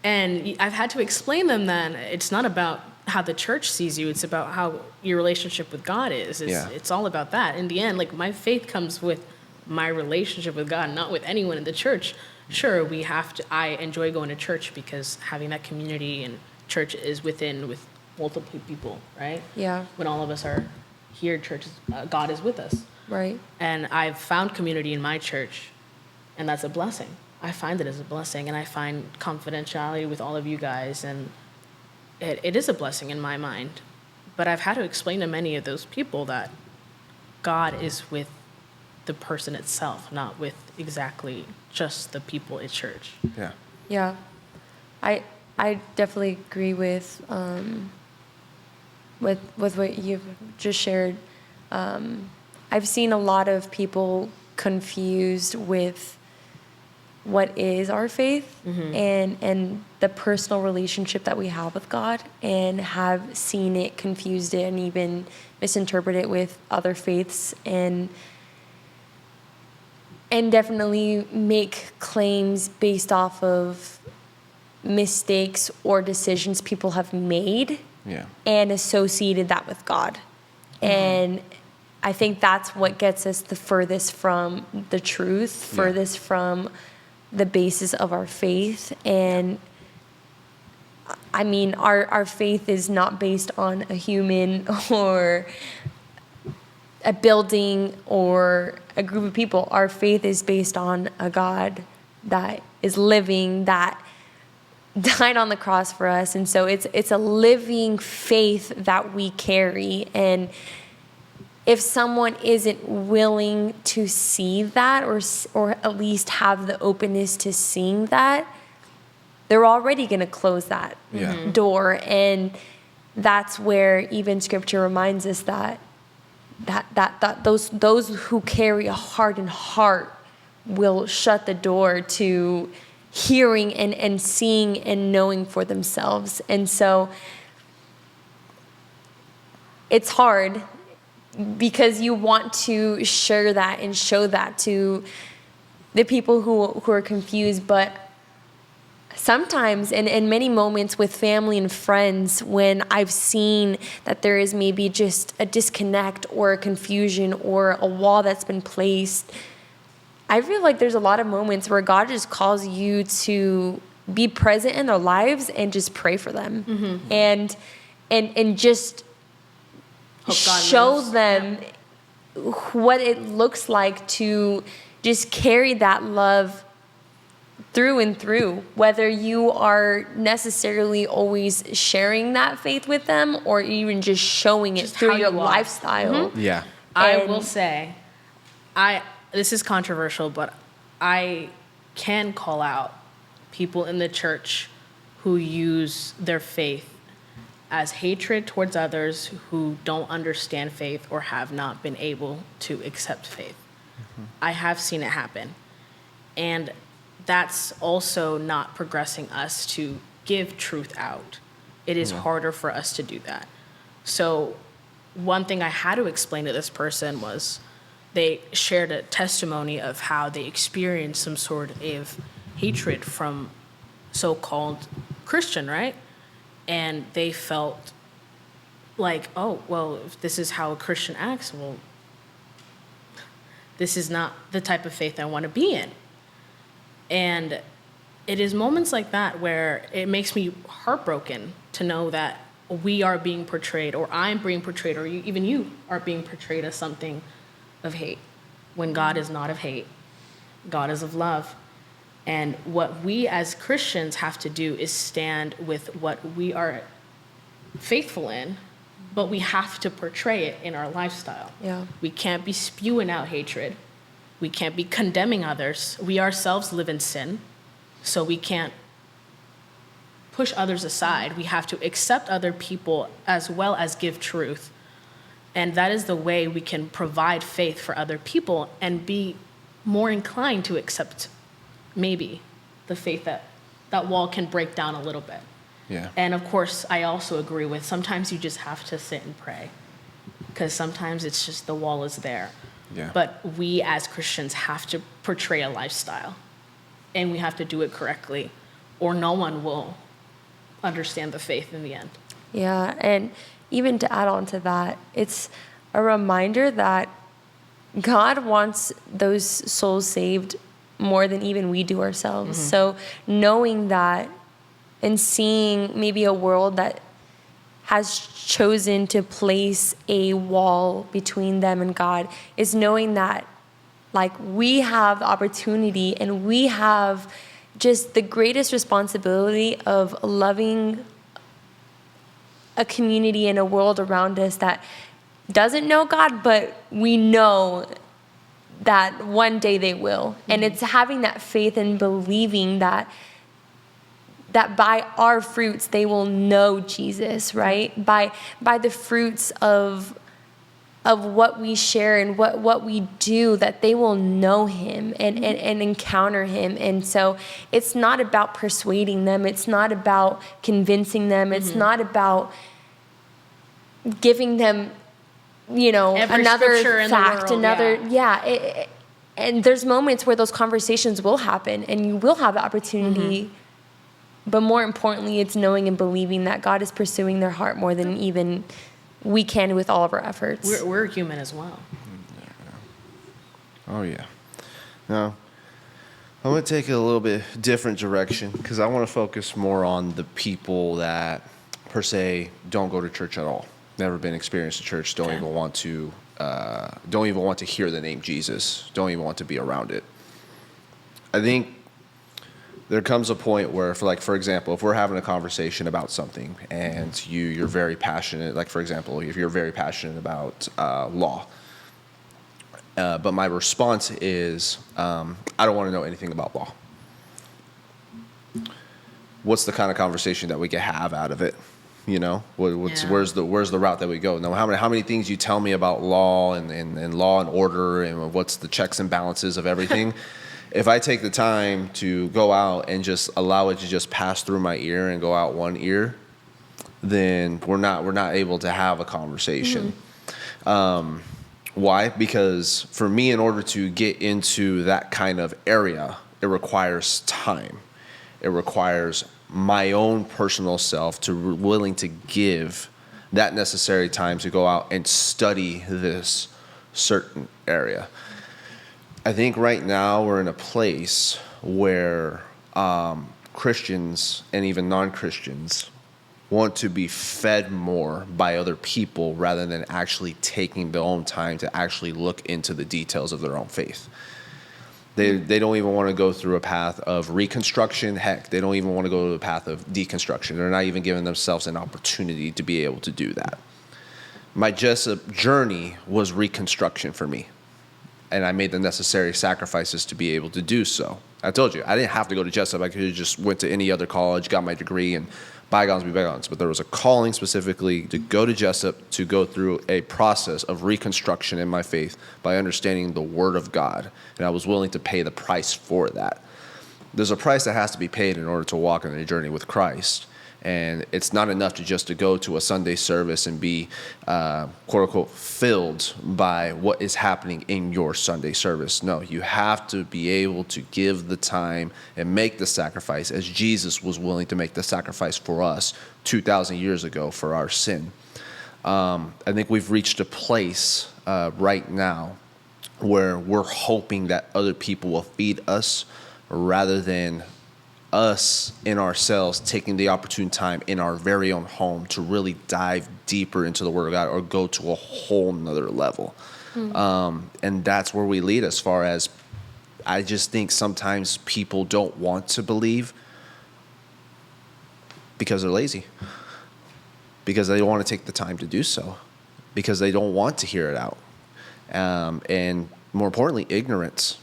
Speaker 1: And I've had to explain them that it's not about how the church sees you. It's about how your relationship with God is.
Speaker 2: Yeah.
Speaker 1: It's all about that. In the end, like my faith comes with my relationship with God, not with anyone in the church. Sure, I enjoy going to church because having that community and church is with multiple people, right?
Speaker 3: Yeah.
Speaker 1: When all of us are here, God is with us.
Speaker 3: Right.
Speaker 1: And I've found community in my church, and that's a blessing. I find it as a blessing, and I find confidentiality with all of you guys, and it is a blessing in my mind. But I've had to explain to many of those people that God is with the person itself, not with exactly just the people at church.
Speaker 2: Yeah.
Speaker 3: Yeah, I definitely agree with what you've just shared. I've seen a lot of people confused with what is our faith and the personal relationship that we have with God, and have seen it confused it and even misinterpreted it with other faiths, and definitely make claims based off of mistakes or decisions people have made
Speaker 2: Yeah.
Speaker 3: and associated that with God. And I think that's what gets us the furthest from the truth, furthest from the basis of our faith. And I mean, our faith is not based on a human or a building or a group of people. Our faith is based on a God that is living, that died on the cross for us. And so it's a living faith that we carry. And if someone isn't willing to see that, or at least have the openness to seeing that, they're already going to close that door. And that's where even Scripture reminds us that those who carry a hardened heart will shut the door to hearing and seeing and knowing for themselves. And so it's hard, because you want to share that and show that to the people who are confused. But sometimes, and in many moments with family and friends, when I've seen that there is maybe just a disconnect or a confusion or a wall that's been placed, I feel like there's a lot of moments where God just calls you to be present in their lives and just pray for them, and just show them what it looks like to just carry that love through and through, whether you are necessarily always sharing that faith with them or even just showing it through your lifestyle.
Speaker 2: Yeah.
Speaker 1: I will say, this is controversial, but I can call out people in the church who use their faith as hatred towards others who don't understand faith or have not been able to accept faith. I have seen it happen. And that's also not progressing us to give truth out. It is harder for us to do that. So one thing I had to explain to this person was they shared a testimony of how they experienced some sort of hatred from so-called Christian, right? And they felt like, oh, well, if this is how a Christian acts, well, this is not the type of faith I want to be in. And it is moments like that where it makes me heartbroken to know that we are being portrayed, or I'm being portrayed, or even you are being portrayed as something of hate, when God is not of hate. God is of love. And what we as Christians have to do is stand with what we are faithful in, but we have to portray it in our lifestyle.
Speaker 3: Yeah.
Speaker 1: We can't be spewing out hatred. We can't be condemning others. We ourselves live in sin, so we can't push others aside. We have to accept other people as well as give truth. And that is the way we can provide faith for other people and be more inclined to accept maybe the faith that wall can break down a little bit.
Speaker 2: Yeah.
Speaker 1: And of course, I also agree with sometimes you just have to sit and pray, because sometimes it's just the wall is there.
Speaker 2: Yeah.
Speaker 1: But we as Christians have to portray a lifestyle, and we have to do it correctly, or no one will understand the faith in the end.
Speaker 3: Yeah, and even to add on to that, it's a reminder that God wants those souls saved more than even we do ourselves.
Speaker 2: Mm-hmm.
Speaker 3: So knowing that and seeing maybe a world that has chosen to place a wall between them and God is knowing that, like, we have the opportunity and we have just the greatest responsibility of loving a community and a world around us that doesn't know God, but we know that one day they will. Mm-hmm. And it's having that faith and believing that by our fruits they will know Jesus, right? By the fruits of what we share and what we do, that they will know him and encounter him. And so it's not about persuading them. It's not about convincing them. It's not about giving them,
Speaker 1: Every
Speaker 3: another
Speaker 1: in
Speaker 3: fact,
Speaker 1: the world,
Speaker 3: and there's moments where those conversations will happen and you will have the opportunity. But more importantly, it's knowing and believing that God is pursuing their heart more than even we can with all of our efforts.
Speaker 1: We're human as well.
Speaker 2: Oh, yeah. Now, I'm going to take it a little bit different direction because I want to focus more on the people that, per se, don't go to church at all. Never been experienced in church. Don't even want to. Don't even want to hear the name Jesus. Don't even want to be around it. I think there comes a point where, for example, if we're having a conversation about something and you're very passionate, like for example, if you're very passionate about law. But my response is, I don't want to know anything about law. What's the kind of conversation that we can have out of it? You know, where's the route that we go? Now, how many things you tell me about law and law and order and what's the checks and balances of everything? If I take the time to go out and just allow it to just pass through my ear and go out one ear, then we're not able to have a conversation. Why? Because for me, in order to get into that kind of area, it requires time. It requires my own personal self to willing to give that necessary time to go out and study this certain area. I think right now we're in a place where Christians and even non-Christians want to be fed more by other people rather than actually taking their own time to actually look into the details of their own faith. They don't even want to go through a path of reconstruction. Heck, they don't even want to go to the path of deconstruction. They're not even giving themselves an opportunity to be able to do that. My Jessup journey was reconstruction for me. And I made the necessary sacrifices to be able to do so. I told you, I didn't have to go to Jessup. I could have just went to any other college, got my degree, and bygones be bygones. But there was a calling specifically to go to Jessup to go through a process of reconstruction in my faith by understanding the Word of God. And I was willing to pay the price for that. There's a price that has to be paid in order to walk on a journey with Christ. And it's not enough to go to a Sunday service and be, quote unquote, filled by what is happening in your Sunday service. No, you have to be able to give the time and make the sacrifice as Jesus was willing to make the sacrifice for us 2,000 years ago for our sin. I think we've reached a place right now where we're hoping that other people will feed us rather than us in ourselves taking the opportune time in our very own home to really dive deeper into the Word of God or go to a whole nother level. And that's where we lead as far as I just think sometimes people don't want to believe because they're lazy, because they don't want to take the time to do so, because they don't want to hear it out. And more importantly, ignorance.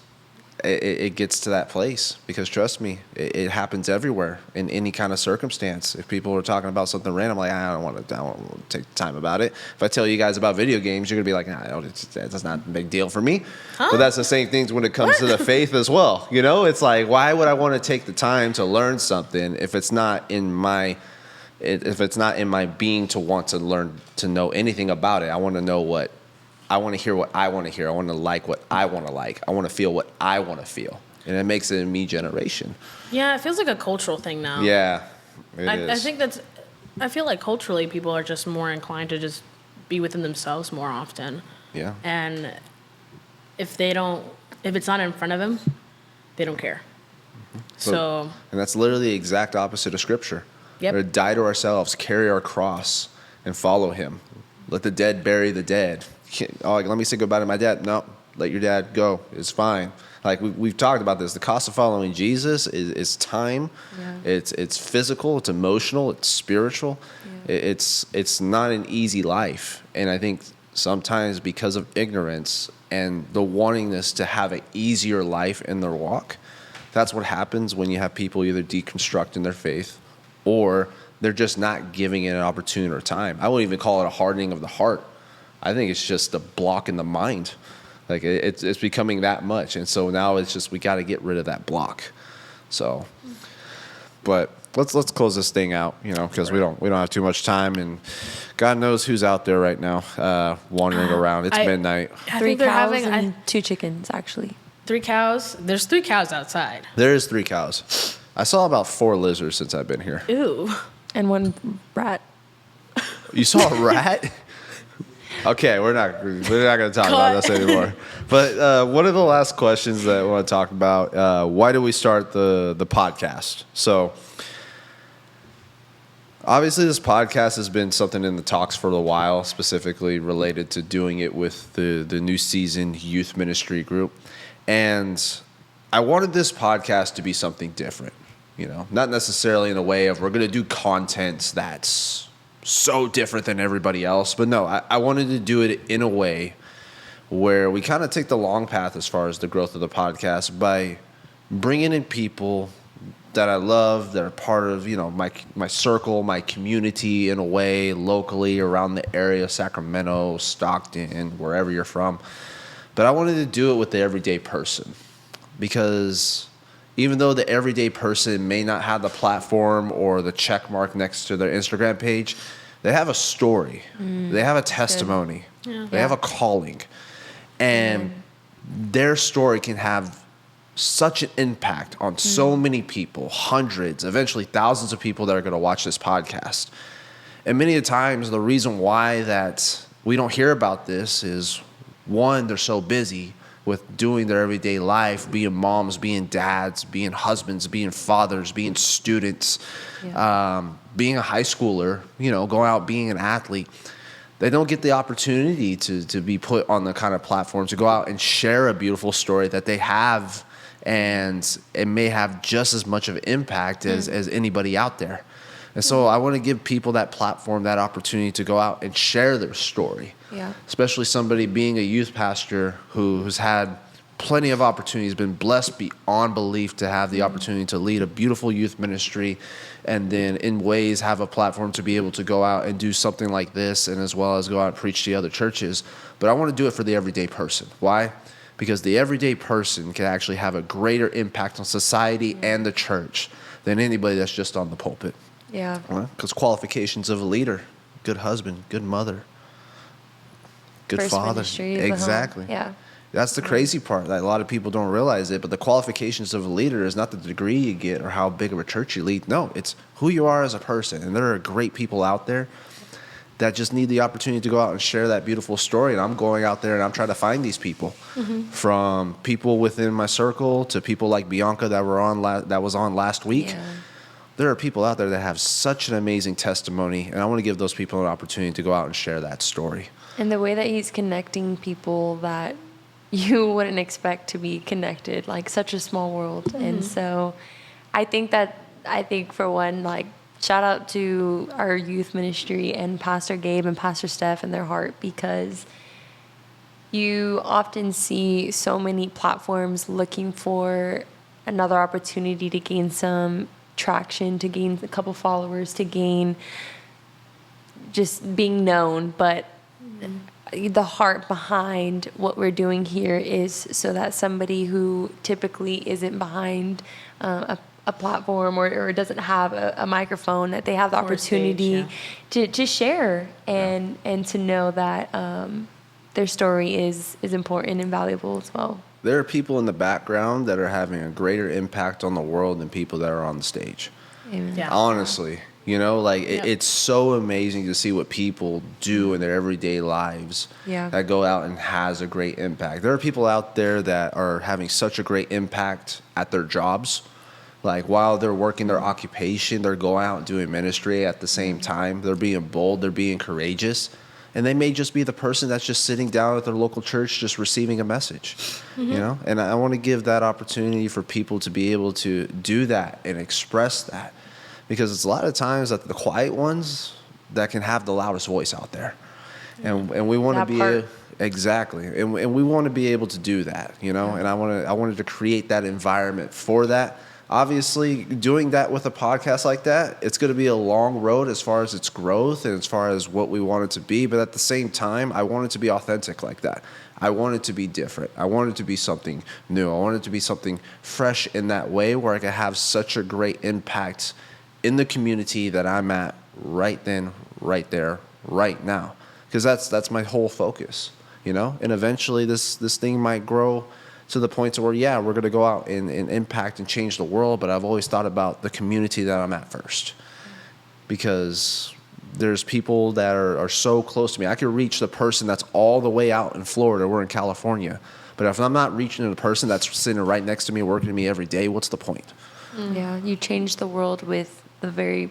Speaker 2: It gets to that place because trust me, it happens everywhere in any kind of circumstance. If people are talking about something random, like I don't want to take the time about it. If I tell you guys about video games, you're gonna be like, nah, that's not a big deal for me. Huh? But that's the same things when it comes to the faith as well. You know, it's like, why would I want to take the time to learn something if it's not in my being to want to learn to know anything about it? I want to know I want to hear what I want to hear. I want to like what I want to like. I want to feel what I want to feel. And it makes it a me generation.
Speaker 1: Yeah, it feels like a cultural thing now.
Speaker 2: Yeah, it is.
Speaker 1: I think I feel like culturally people are just more inclined to just be within themselves more often.
Speaker 2: Yeah.
Speaker 1: And if it's not in front of them, they don't care. So.
Speaker 2: And that's literally the exact opposite of Scripture.
Speaker 1: Yep.
Speaker 2: We're to die to ourselves, carry our cross, and follow Him. Let the dead bury the dead. Let me say goodbye to my dad. No, let your dad go. It's fine. Like we've talked about this. The cost of following Jesus is time. Yeah. It's physical. It's emotional. It's spiritual. Yeah. It's not an easy life. And I think sometimes because of ignorance and the wantingness to have an easier life in their walk, that's what happens when you have people either deconstructing their faith or they're just not giving it an opportunity or time. I wouldn't even call it a hardening of the heart. I think it's just a block in the mind. Like it's becoming that much. And so now it's just, we got to get rid of that block. So, but let's close this thing out, because we don't have too much time, and God knows who's out there right now, wandering around. It's midnight.
Speaker 1: I
Speaker 3: 3
Speaker 1: think they're
Speaker 3: cows
Speaker 1: having
Speaker 3: and 2 chickens, actually.
Speaker 1: 3 cows. There's 3 cows outside.
Speaker 2: There is 3 cows. I saw about 4 lizards since I've been here.
Speaker 1: Ew.
Speaker 3: And 1 rat.
Speaker 2: You saw a rat? Okay, we're not going to talk about this anymore. But one of the last questions that I want to talk about, why do we start the podcast? So obviously this podcast has been something in the talks for a while, specifically related to doing it with the new season youth ministry group. And I wanted this podcast to be something different, not necessarily in a way of we're going to do content that's so different than everybody else. But no, I wanted to do it in a way where we kind of take the long path as far as the growth of the podcast by bringing in people that I love, that are part of, my circle, my community in a way, locally around the area, Sacramento, Stockton, wherever you're from. But I wanted to do it with the everyday person, because even though the everyday person may not have the platform or the check mark next to their Instagram page, they have a story. They have a testimony. Yeah. They have a calling. And their story can have such an impact on so many people, hundreds, eventually thousands of people that are going to watch this podcast. And many times the reason why that we don't hear about this is, one, they're so busy with doing their everyday life, being moms, being dads, being husbands, being fathers, being students, being a high schooler, going out, being an athlete. They don't get the opportunity to be put on the kind of platform to go out and share a beautiful story that they have, and it may have just as much of an impact as anybody out there. And so I want to give people that platform, that opportunity to go out and share their story. Yeah. Especially somebody being a youth pastor who's had plenty of opportunities, been blessed beyond belief to have the opportunity to lead a beautiful youth ministry, and then in ways have a platform to be able to go out and do something like this, and as well as go out and preach to other churches. But I want to do it for the everyday person. Why? Because the everyday person can actually have a greater impact on society and the church than anybody that's just on the pulpit. Yeah. Because qualifications of a leader: good husband, good mother, good
Speaker 3: First
Speaker 2: father.
Speaker 3: Ministry,
Speaker 2: exactly.
Speaker 3: Yeah.
Speaker 2: That's the crazy part, that a lot of people don't realize it, but the qualifications of a leader is not the degree you get or how big of a church you lead. No, it's who you are as a person. And there are great people out there that just need the opportunity to go out and share that beautiful story. And I'm going out there and I'm trying to find these people, from people within my circle to people like Bianca that was on last week. Yeah. There are people out there that have such an amazing testimony, and I want to give those people an opportunity to go out and share that story.
Speaker 3: And the way that he's connecting people that you wouldn't expect to be connected, like such a small world. And so I think for one, like, shout out to our youth ministry and Pastor Gabe and Pastor Steph and their heart, because you often see so many platforms looking for another opportunity to gain some traction, to gain a couple followers, to gain just being known. But the heart behind what we're doing here is so that somebody who typically isn't behind a platform or doesn't have a microphone, that they have the opportunity to share and to know that their story is important and valuable as well.
Speaker 2: There are people in the background that are having a greater impact on the world than people that are on the stage. Amen. Yeah. Honestly, it's so amazing to see what people do in their everyday lives that go out and has a great impact. There are people out there that are having such a great impact at their jobs. Like, while they're working their occupation, they're going out and doing ministry at the same time. They're being bold, they're being courageous. And they may just be the person that's just sitting down at their local church just receiving a message, And I want to give that opportunity for people to be able to do that and express that. Because it's a lot of times that the quiet ones that can have the loudest voice out there. And we want to be exactly. And we want to be able to do that, And I wanted to create that environment for that. Obviously, doing that with a podcast like that, it's going to be a long road as far as its growth and as far as what we want it to be. But at the same time, I want it to be authentic like that. I want it to be different. I want it to be something new. I want it to be something fresh in that way, where I can have such a great impact in the community that I'm at right then, right there, right now. Because that's my whole focus, And eventually this thing might grow to the point to where, we're going to go out and impact and change the world. But I've always thought about the community that I'm at first. Because there's people that are so close to me. I could reach the person that's all the way out in Florida. We're in California. But if I'm not reaching the person that's sitting right next to me, working with me every day, what's the point?
Speaker 3: Yeah, you change the world with the very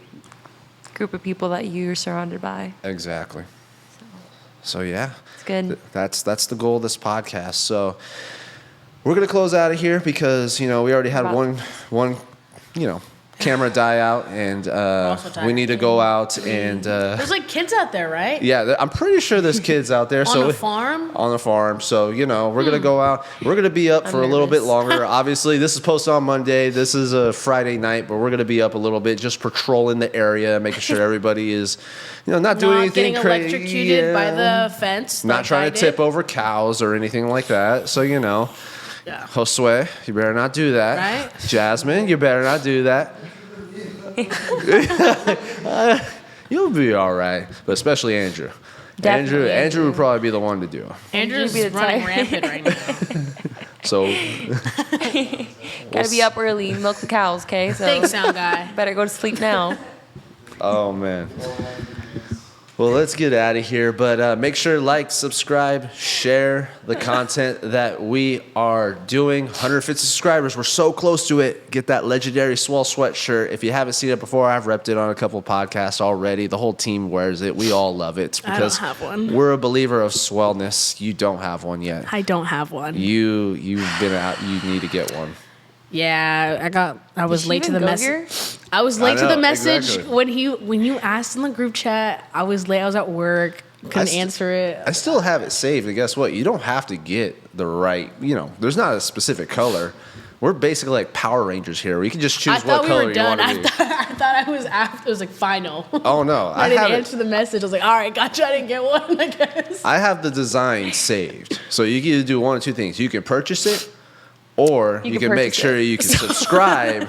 Speaker 3: group of people that you're surrounded by.
Speaker 2: Exactly. So yeah.
Speaker 3: It's good.
Speaker 2: That's the goal of this podcast. So we're going to close out of here because, we already had one camera die out, and we need to go out and
Speaker 1: There's like kids out there, right?
Speaker 2: yeah, I'm pretty sure there's kids out there.
Speaker 1: On the farm?
Speaker 2: On the farm. So, we're going to go out. We're going to be up for a little bit
Speaker 3: nervous.
Speaker 2: longer. Obviously, this is posted on Monday. This is a Friday night, but we're going to be up a little bit, just patrolling the area, making sure everybody is, not doing anything
Speaker 1: getting
Speaker 2: crazy.
Speaker 1: electrocuted by the fence.
Speaker 2: Not
Speaker 1: like
Speaker 2: trying
Speaker 1: I
Speaker 2: to tip
Speaker 1: did.
Speaker 2: over cows or anything like that. So,
Speaker 1: Yeah.
Speaker 2: Josue, you better not do that.
Speaker 1: Right?
Speaker 2: Jasmine, you better not do that. You'll be all right, but especially Andrew.
Speaker 3: Definitely
Speaker 2: Andrew would probably be the one to do it.
Speaker 1: Andrew's
Speaker 3: be the
Speaker 1: running
Speaker 3: type.
Speaker 1: rampant right now.
Speaker 2: So,
Speaker 3: Gotta be up early, milk the cows, okay? So
Speaker 1: Thanks, sound guy.
Speaker 3: better go to sleep now.
Speaker 2: oh man. Well, let's get out of here, but make sure to like, subscribe, share the content that we are doing. 150 subscribers. We're so close to it. Get that legendary Swell sweatshirt. If you haven't seen it before, I've repped it on a couple of podcasts already. The whole team wears it. We all love it
Speaker 1: I don't
Speaker 2: because
Speaker 1: have one.
Speaker 2: we're a believer of swellness. You don't have one yet.
Speaker 1: I don't have one.
Speaker 2: You've been out. You need to get one.
Speaker 1: Yeah, I was
Speaker 3: Did she
Speaker 1: late to
Speaker 3: even
Speaker 1: the
Speaker 3: go
Speaker 1: message.
Speaker 3: here?
Speaker 1: I was late to
Speaker 2: know,
Speaker 1: the message
Speaker 2: exactly.
Speaker 1: when you asked in the group chat. I was late. I was at work. Couldn't answer it.
Speaker 2: I still have it saved, and guess what? You don't have to get the right. There's not a specific color. We're basically like Power Rangers here. We can just choose
Speaker 1: I thought
Speaker 2: what
Speaker 1: we
Speaker 2: color
Speaker 1: were
Speaker 2: you
Speaker 1: done.
Speaker 2: want
Speaker 1: I
Speaker 2: to be.
Speaker 1: thought I was after. It was like final.
Speaker 2: Oh no,
Speaker 1: I didn't answer the message. I was like, all right, gotcha. I didn't get one. I guess.
Speaker 2: I have the design saved, so you can either do one or two things. You can purchase it, or you can make
Speaker 3: purchase
Speaker 2: sure
Speaker 3: it.
Speaker 2: you can subscribe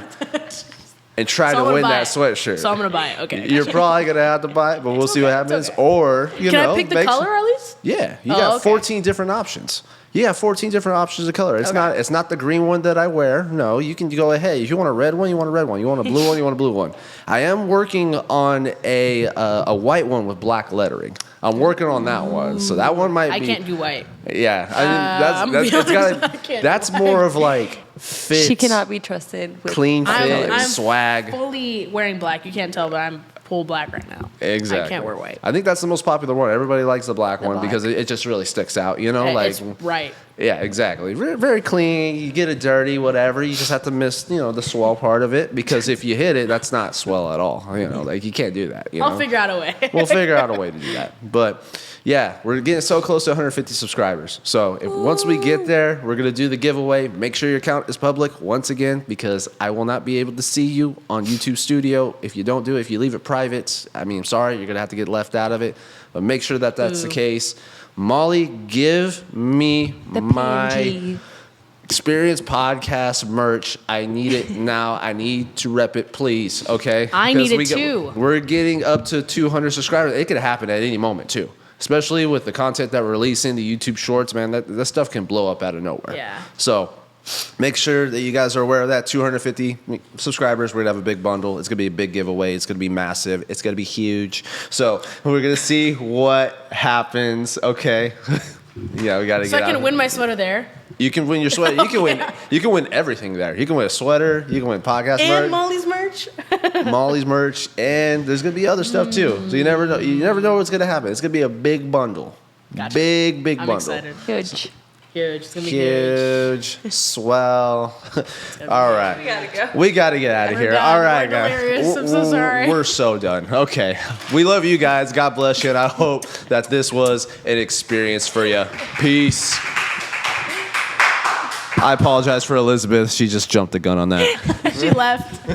Speaker 2: and try
Speaker 1: So
Speaker 2: to
Speaker 1: I'm gonna
Speaker 2: win
Speaker 1: buy
Speaker 2: that
Speaker 1: it.
Speaker 2: sweatshirt.
Speaker 1: So I'm gonna buy it. Okay.
Speaker 2: You're probably gonna have to buy it, but we'll see what
Speaker 1: okay, it's
Speaker 2: happens.
Speaker 1: okay.
Speaker 2: Or
Speaker 1: Can I pick the
Speaker 2: make
Speaker 1: color at least?
Speaker 2: Yeah, you
Speaker 1: Oh,
Speaker 2: got
Speaker 1: okay.
Speaker 2: 14 different options. You have 14 different options of color. It's
Speaker 1: Okay.
Speaker 2: not the green one that I wear. No, you can go ahead. If you want a red one, you want a red one. You want a blue one, you want a blue one. I am working on a white one with black lettering. I'm working on that one, so that one might
Speaker 1: I
Speaker 2: be.
Speaker 1: can't do white.
Speaker 2: Yeah,
Speaker 1: I'm gonna be
Speaker 2: it's
Speaker 1: honest, I can't
Speaker 2: that's
Speaker 1: do
Speaker 2: more of like fit.
Speaker 3: She cannot be trusted with
Speaker 2: clean fit,
Speaker 1: I'm
Speaker 2: swag.
Speaker 1: fully wearing black. You can't tell, but I'm full black right now.
Speaker 2: Exactly.
Speaker 1: I can't wear white.
Speaker 2: I think that's the most popular one. Everybody likes the black one
Speaker 3: black.
Speaker 2: because it just really sticks out. Like
Speaker 1: It's right.
Speaker 2: yeah, exactly. Very, very clean. You get it dirty, whatever. You just have to miss, the swell part of it because if you hit it, that's not swell at all. Like you can't do that.
Speaker 1: I'll figure out a way.
Speaker 2: We'll figure out a way to do that. But yeah, we're getting so close to 150 subscribers. So once we get there, we're gonna do the giveaway. Make sure your account is public once again because I will not be able to see you on YouTube Studio if you don't do it. If you leave it private, I'm sorry, you're gonna have to get left out of it. But make sure that that's the case. Molly, give me
Speaker 3: the
Speaker 2: my
Speaker 3: PNG.
Speaker 2: XPerience podcast merch. I need it now. I need to rep it, please. Okay?
Speaker 1: I
Speaker 2: Because
Speaker 1: need it too.
Speaker 2: We're getting up to 200 subscribers. It could happen at any moment too. Especially with the content that we're releasing, the YouTube Shorts, man, that stuff can blow up out of nowhere.
Speaker 1: Yeah.
Speaker 2: So make sure that you guys are aware of that. 250 subscribers, we're going to have a big bundle. It's going to be a big giveaway. It's going to be massive. It's going to be huge. So we're going to see what happens. Okay. Yeah, we got to
Speaker 1: So
Speaker 2: get
Speaker 1: I
Speaker 2: out
Speaker 1: can
Speaker 2: of
Speaker 1: win
Speaker 2: here.
Speaker 1: my sweater there.
Speaker 2: You can win your sweater. You can win. You can win everything there. You can win a sweater. You can win podcast
Speaker 1: And
Speaker 2: merch,
Speaker 1: Molly's merch.
Speaker 2: Molly's merch, and there's gonna be other stuff too. So you never know. You never know what's gonna happen. It's gonna be a big bundle.
Speaker 1: Gotcha.
Speaker 2: Big
Speaker 1: I'm
Speaker 2: bundle.
Speaker 1: excited.
Speaker 3: Huge.
Speaker 1: Huge. It's gonna be huge.
Speaker 2: Huge, swell. All right, we gotta get out of
Speaker 1: We're
Speaker 2: here.
Speaker 1: done.
Speaker 2: All right,
Speaker 1: We're
Speaker 2: guys.
Speaker 1: delirious. I'm so sorry.
Speaker 2: We're so done. Okay, we love you guys. God bless you, and I hope that this was an experience for you. Peace. I apologize for Elizabeth. She just jumped the gun on that.
Speaker 1: She left.